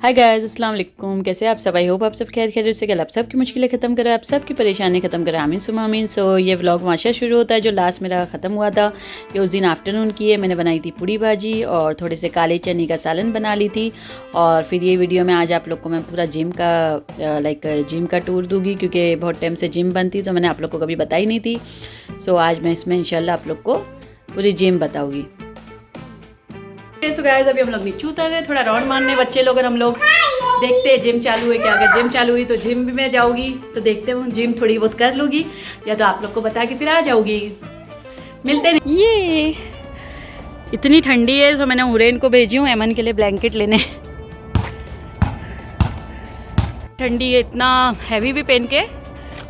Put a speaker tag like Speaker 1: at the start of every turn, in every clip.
Speaker 1: Hi guys, अस्सलाम वालेकुम। कैसे आप सब? आई होप आप सब खैर खैरियत से। कल आप सबकी मुश्किलें ख़त्म करें, आप सबकी परेशानी ख़त्म करें, आमीन सुमा आमीन। सो ये व्लॉग माशा शुरू होता है जो लास्ट मेरा ख़त्म हुआ था। ये उस दिन आफ्टरनून की है। मैंने बनाई थी पूड़ी भाजी और थोड़े से काले चने का सालन बना ली थी। और फिर ये वीडियो में आज आप लोग को मैं पूरा जिम का टूर दूँगी, क्योंकि बहुत टाइम से जिम बनती तो मैंने आप लोग को कभी बताई नहीं थी। सो आज मैं इसमें इंशाल्लाह आप लोग को पूरी जिम बताऊँगी। सो गाइस, अभी हम लोग नीचे उतर रहे, थोड़ा राउंड मारने बच्चे लोग और हम लोग देखते हैं जिम चालू है क्या। अगर जिम चालू हुई तो जिम भी मैं जाऊँगी, तो देखते हूँ जिम थोड़ी बहुत कर लूँगी या तो आप लोग को बता के फिर आ जाऊँगी। मिलते नहीं। ये इतनी ठंडी है तो मैंने हुरैन को भेजी हूँ एमन के लिए ब्लैंकेट लेने। ठंडी है, इतना हैवी भी पहन के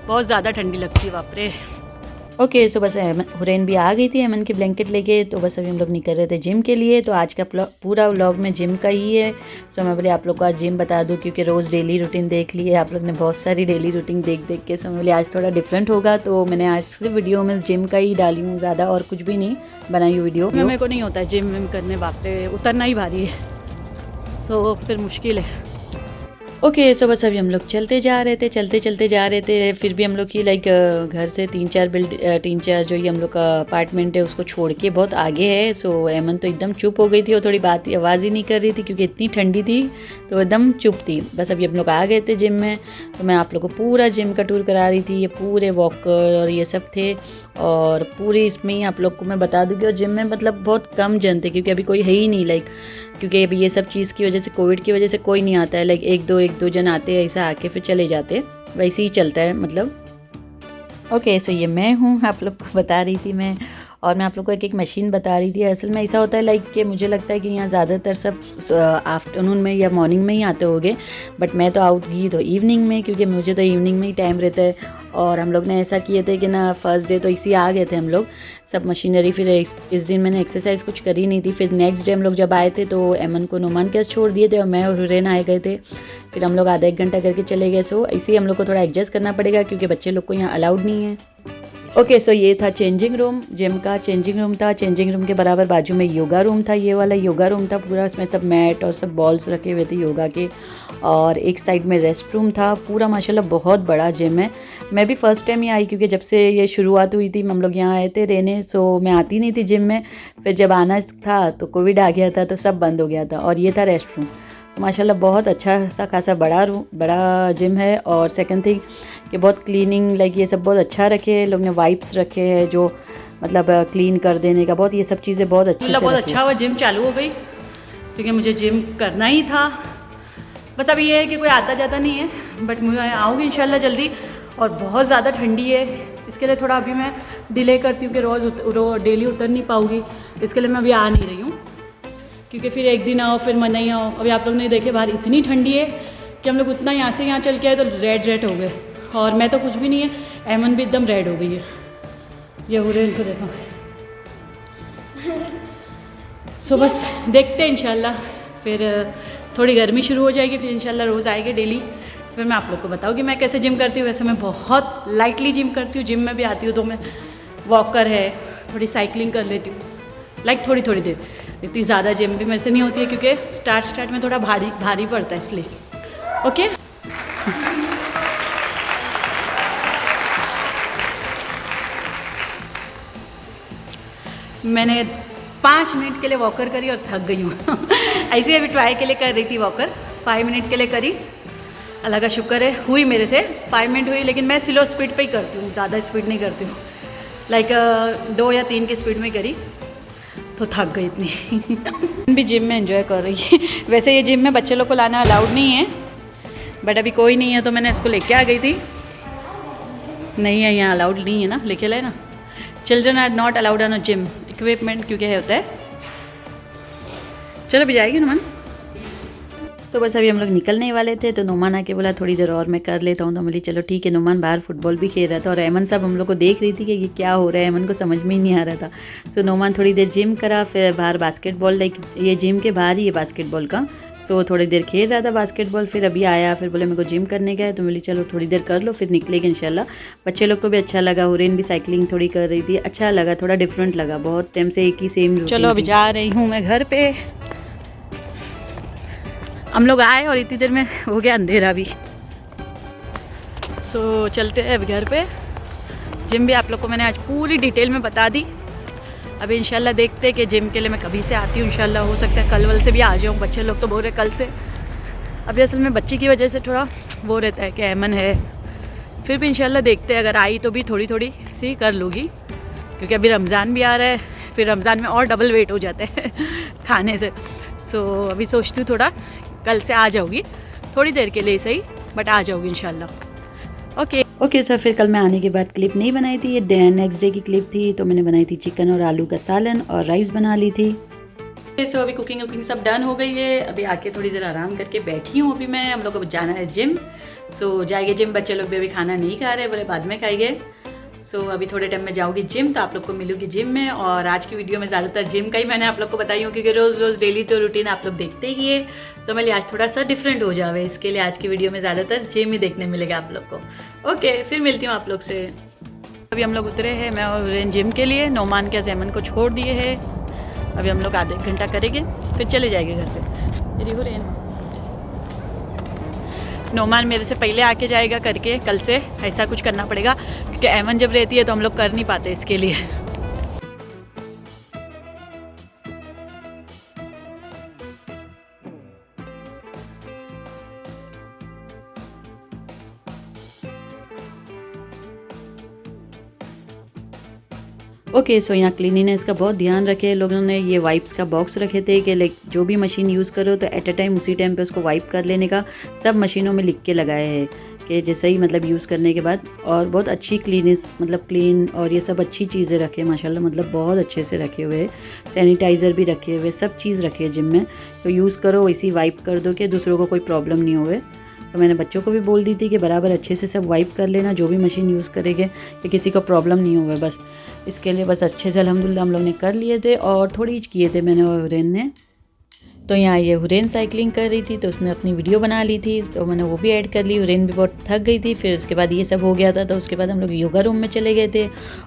Speaker 1: बहुत ज़्यादा ठंडी लगती है, बाप रे। ओके सो बस हुरैन भी आ गई थी एमन की ब्लैंकेट लेके, तो बस अभी हम लोग निकल रहे थे जिम के लिए। तो आज का पूरा व्लॉग में जिम का ही है। सो मैं बोले आप लोग को आज जिम बता दूं, क्योंकि रोज़ डेली रूटीन देख ली है आप लोग ने, बहुत सारी डेली रूटीन देख के। सो मैं बोले आज थोड़ा डिफरेंट होगा, तो मैंने आज सिर्फ वीडियो में जिम का ही डाली हूँ, ज़्यादा और कुछ भी नहीं बनाई हूँ वीडियो। मेरे को नहीं होता है जिम विम करने, बाप रे उतरना ही भारी है, सो फिर मुश्किल है। ओके सो बस अभी हम लोग चलते जा रहे थे। फिर भी हम लोग की घर से तीन चार जो ये हम लोग का अपार्टमेंट है उसको छोड़ के बहुत आगे है। सो एमन तो एकदम चुप हो गई थी और थोड़ी आवाज़ ही नहीं कर रही थी, क्योंकि इतनी ठंडी थी तो एकदम चुप थी। बस अभी हम लोग आ गए थे जिम में, तो मैं आप लोग को पूरा जिम का टूर करा रही थी। ये पूरे वॉकर और ये सब थे, और पूरी इसमें ही आप लोग को मैं बता दूँगी। और जिम में मतलब बहुत कम जन थे, क्योंकि अभी कोई है ही नहीं, क्योंकि अभी ये सब चीज़ की वजह से, कोविड की वजह से कोई नहीं आता है। एक दो जन आते हैं, ऐसा आके फिर चले जाते, वैसे ही चलता है मतलब। ओके सो ये मैं हूँ, आप लोग को बता रही थी मैं, और मैं आप लोग को एक मशीन बता रही थी। असल में ऐसा होता है कि मुझे लगता है कि यहाँ ज़्यादातर सब आफ्टरनून में या मॉर्निंग में ही आते होंगे, बट मैं तो आऊँगी तो इवनिंग में, क्योंकि मुझे तो इवनिंग में ही टाइम रहता है। और हम लोग ने ऐसा किए थे कि ना फर्स्ट डे तो इसी आ गए थे हम लोग सब मशीनरी। फिर इस दिन मैंने एक्सरसाइज कुछ करी नहीं थी। फिर नेक्स्ट डे हम लोग जब आए थे तो एमन को नोमान के छोड़ दिए थे और मैं और हुरैन आए गए थे। फिर हम लोग आधा एक घंटा करके चले गए। सो ऐसे ही हम लोग को थोड़ा एडजस्ट करना पड़ेगा, क्योंकि बच्चे लोग को यहाँ अलाउड नहीं है। ओके सो ये था चेंजिंग रूम, जिम का चेंजिंग रूम था। चेंजिंग रूम के बराबर बाजू में योगा रूम था, ये वाला योगा रूम था पूरा। इसमें सब मैट और सब बॉल्स रखे हुए थे योगा के, और एक साइड में रेस्ट रूम था। पूरा माशाल्लाह बहुत बड़ा जिम है। मैं भी फर्स्ट टाइम ही आई, क्योंकि जब से ये शुरुआत हुई थी हम लोग यहाँ आए थे रहने, सो मैं आती नहीं थी जिम में। फिर जब आना था तो कोविड आ गया था, तो सब बंद हो गया था। और ये था रेस्ट रूम। तो माशाल्लाह बहुत अच्छा सा खासा बड़ा जिम है। और सेकंड थिंग कि बहुत क्लीनिंग ये सब बहुत अच्छा रखे हैं लोग ने, वाइप्स रखे हैं जो मतलब क्लीन कर देने का, बहुत ये सब चीज़ें बहुत अच्छी से बहुत अच्छा हुआ। जिम चालू हो गई, क्योंकि मुझे जिम करना ही था। बस अब ये है कि कोई आता जाता नहीं है, बट मैं आऊँगी इंशाल्लाह जल्दी। और बहुत ज़्यादा ठंडी है, इसके लिए थोड़ा अभी मैं डिले करती हूँ कि रोज़ डेली उतर नहीं पाऊँगी। इसके लिए मैं अभी आ नहीं रही हूँ, क्योंकि फिर एक दिन आओ फिर मैं नहीं आओ। अभी आप लोग ने देखे बाहर इतनी ठंडी है कि हम लोग उतना यहाँ से यहाँ चल के आए तो रेड हो गए, और मैं तो कुछ भी नहीं है, एमन भी एकदम रेड हो गई है। ये हो रहे इनको देखो। सो बस देखते हैं इंशाल्लाह, फिर थोड़ी गर्मी शुरू हो जाएगी, फिर इंशाल्लाह रोज़ आएगी डेली। फिर मैं आप लोग को बताऊँगी मैं कैसे जिम करती हूँ। वैसे मैं बहुत लाइटली जिम करती हूँ, जिम में भी आती हूँ तो मैं वॉकर है, थोड़ी साइकिलिंग कर लेती हूँ, थोड़ी देर। इतनी ज़्यादा जिम भी मेरे से नहीं होती है, क्योंकि स्टार्ट में थोड़ा भारी पड़ता है, इसलिए। ओके मैंने 5 मिनट के लिए वॉकर करी और थक गई हूँ। ऐसे अभी ट्राई के लिए कर रही थी वॉकर, 5 मिनट के लिए करी। अल्लाह का शुक्र है हुई मेरे से, 5 मिनट हुई। लेकिन मैं स्लो स्पीड पे ही करती हूँ, ज़्यादा स्पीड नहीं करती हूँ। 2 या 3 की स्पीड में करी तो थक गई इतनी। भी जिम में एंजॉय कर रही है। वैसे ये जिम में बच्चे लोग को लाना अलाउड नहीं है, बट अभी कोई नहीं है तो मैंने इसको लेके आ गई थी। नहीं है यहाँ अलाउड नहीं है ना, लेके लाए ना। Children are not allowed on a gym equipment, क्योंकि है होता है। चलो भी जाएगी नोमान। तो बस अभी हम लोग निकलने वाले थे, तो नोमान आके बोला थोड़ी देर और मैं कर लेता हूँ। तो बोली चलो ठीक है। नोमान बाहर फुटबॉल भी खेल रहा था, और एमन सब हम लोग को देख रही थी कि ये क्या हो रहा है, एमन को समझ में ही नहीं आ रहा था। सो नोमान थोड़ी देर जिम करा, फिर बाहर बास्केटबॉल, ये जिम के बाहर ही है बास्केटबॉल का। सो थोड़ी देर खेल रहा था बास्केटबॉल, फिर अभी आया, फिर बोले मेरे को जिम करने का है। तो बोली चलो थोड़ी देर कर लो, फिर निकलेंगे इंशाल्लाह। बच्चे लोग को भी अच्छा लगा, हुरैन भी साइकिलिंग थोड़ी कर रही थी, अच्छा लगा, थोड़ा डिफरेंट लगा, बहुत टाइम से एक ही सेम। चलो अभी जा रही हूँ मैं घर पे। हम लोग आए और इतनी देर में हो गया अंधेरा भी। सो चलते हैं अब घर पे। जिम भी आप लोग को मैंने आज पूरी डिटेल में बता दी। अभी इंशाल्लाह देखते हैं कि जिम के लिए मैं कभी से आती हूँ। इंशाल्लाह हो सकता है कल वल से भी आ जाऊँ। बच्चे लोग तो बोल रहे कल से। अभी असल में बच्ची की वजह से थोड़ा वो रहता है कि ऐमन है, फिर भी इंशाल्लाह देखते हैं। अगर आई तो भी थोड़ी थोड़ी सी कर लूँगी, क्योंकि अभी रमज़ान भी आ रहा है। फिर रमज़ान में और डबल वेट हो जाते हैं खाने से। सो अभी सोचती हूँ थोड़ा कल से आ जाऊँगी, थोड़ी देर के लिए सही, बट आ जाऊँगी इंशाल्लाह। ओके सर, फिर कल मैं आने के बाद क्लिप नहीं बनाई थी, ये नेक्स्ट डे की क्लिप थी। तो मैंने बनाई थी चिकन और आलू का सालन और राइस बना ली थी। सो अभी कुकिंग सब डन हो गई है। अभी आके थोड़ी देर आराम करके बैठी हूँ। अभी मैं हम लोग को जाना है जिम। सो जाएंगे जिम। बच्चे लोग भी अभी खाना नहीं खा रहे, बोले बाद में खाएंगे। सो अभी थोड़े टाइम में जाऊँगी जिम, तो आप लोग को मिलूंगी जिम में। और आज की वीडियो में ज़्यादातर जिम का ही मैंने आप लोग को बताई हूँ, क्योंकि रोज़ रोज़ डेली तो रूटीन आप लोग देखते ही है। तो मैं आज थोड़ा सा डिफरेंट हो जावे, इसके लिए आज की वीडियो में ज़्यादातर जिम ही देखने मिलेगा आप लोग को। ओके, फिर मिलती हूँ आप लोग से। अभी हम लोग उतरे हैं, मैं और जिम के लिए। नोमान के जैमन को छोड़ दिए हैं। अभी हम लोग आधे घंटा करेंगे, फिर चले जाएंगे घर पे। मेरी हो रेन नोमान मेरे से पहले आके जाएगा करके। कल से ऐसा कुछ करना पड़ेगा, क्योंकि ऐमन जब रहती है तो हम लोग कर नहीं पाते इसके लिए। ओके, सो यहाँ क्लीनिनेस का बहुत ध्यान रखे लोगों ने। ये वाइप्स का बॉक्स रखे थे कि लाइक जो भी मशीन यूज़ करो तो एट अ टाइम उसी टाइम पे उसको वाइप कर लेने का। सब मशीनों में लिख के लगाए हैं कि जैसे ही मतलब यूज़ करने के बाद। और बहुत अच्छी क्लीनेस, मतलब क्लीन और ये सब अच्छी चीज़ें रखे माशाल्लाह, मतलब बहुत अच्छे से रखे हुए। सैनिटाइज़र भी रखे हुए, सब चीज़ रखी है जिम में। तो यूज़ करो वैसे वाइप कर दो कि दूसरों को कोई प्रॉब्लम नहीं होवे। तो मैंने बच्चों को भी बोल दी थी कि बराबर अच्छे से सब वाइप कर लेना, जो भी मशीन यूज़ करेंगे, कि किसी को प्रॉब्लम नहीं होवे। बस इसके लिए बस अच्छे से अल्हम्दुलिल्लाह हम लोग ने कर लिए थे। और थोड़ी ही किए थे मैंने और हुरैन ने। तो यहाँ ये हुरैन साइकिलिंग कर रही थी, तो उसने अपनी वीडियो बना ली थी, तो मैंने वो भी ऐड कर ली। हुरैन भी बहुत थक गई थी। फिर उसके बाद ये सब हो गया था, तो उसके बाद हम लोग योगा रूम में चले गए थे।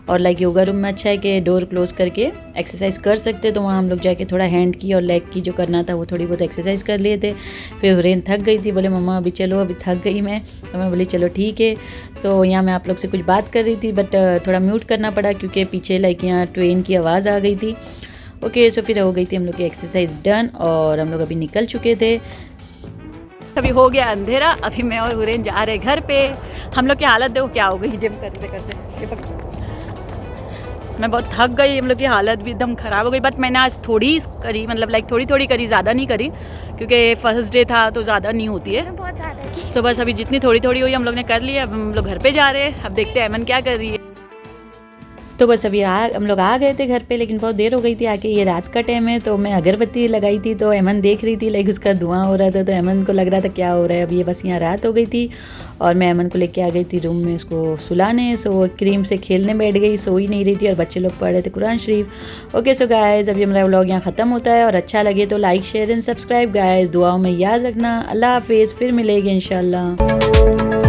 Speaker 1: और लाइक योगा रूम में अच्छा है कि डोर क्लोज करके एक्सरसाइज कर सकते। तो वहाँ हम लोग जाके थोड़ा हैंड की और लेग की जो करना था वो थोड़ी बहुत एक्सरसाइज कर लिए थे। फिर हुरैन थक गई थी, बोले मम्मा अभी चलो, अभी थक गई मैं। तो मैं बोली चलो ठीक है। तो यहाँ मैं आप लोग से कुछ बात कर रही थी, बट थोड़ा म्यूट करना पड़ा, क्योंकि पीछे लाइक यहाँ ट्रेन की आवाज़ आ गई थी। ओके, सो फिर हो गई थी हम लोग की एक्सरसाइज डन, और हम लोग अभी निकल चुके थे। अभी हो गया अंधेरा। अभी मैं और हुरैन जा रहे घर पे। हम लोग की हालत देखो क्या हो गई जिम करते करते। मैं बहुत थक गई, हम लोग की हालत भी एकदम ख़राब हो गई। बट मैंने आज थोड़ी करी, मतलब लाइक थोड़ी थोड़ी करी, ज़्यादा नहीं करी, क्योंकि फर्स्ट डे था तो ज़्यादा नहीं होती है। तो बस अभी जितनी थोड़ी थोड़ी हुई हम लोग ने कर ली। अब हम लोग घर पे जा रहे हैं। अब देखते हैं ऐमन क्या कर रही है। तो बस अभी हम लोग आ गए थे घर पे, लेकिन बहुत देर हो गई थी आके। ये रात का टाइम है, तो मैं अगरबत्ती लगाई थी, तो ऐमन देख रही थी लाइक उसका धुआं हो रहा था। तो ऐमन को लग रहा था क्या हो रहा है। अब ये बस यहाँ रात हो गई थी, और मैं ऐमन को लेके आ गई थी रूम में उसको सुलाने। सो वो क्रीम से खेलने बैठ गई, सो ही नहीं रही थी। और बच्चे लोग पढ़ रहे थे कुरान शरीफ। ओके, सो गाइस अभी हमारा व्लॉग यहाँ ख़त्म होता है। और अच्छा लगे तो like share and subscribe guys. दुआओं में याद रखना। अल्लाह हाफिज़, फिर मिलेंगे इंशाल्लाह।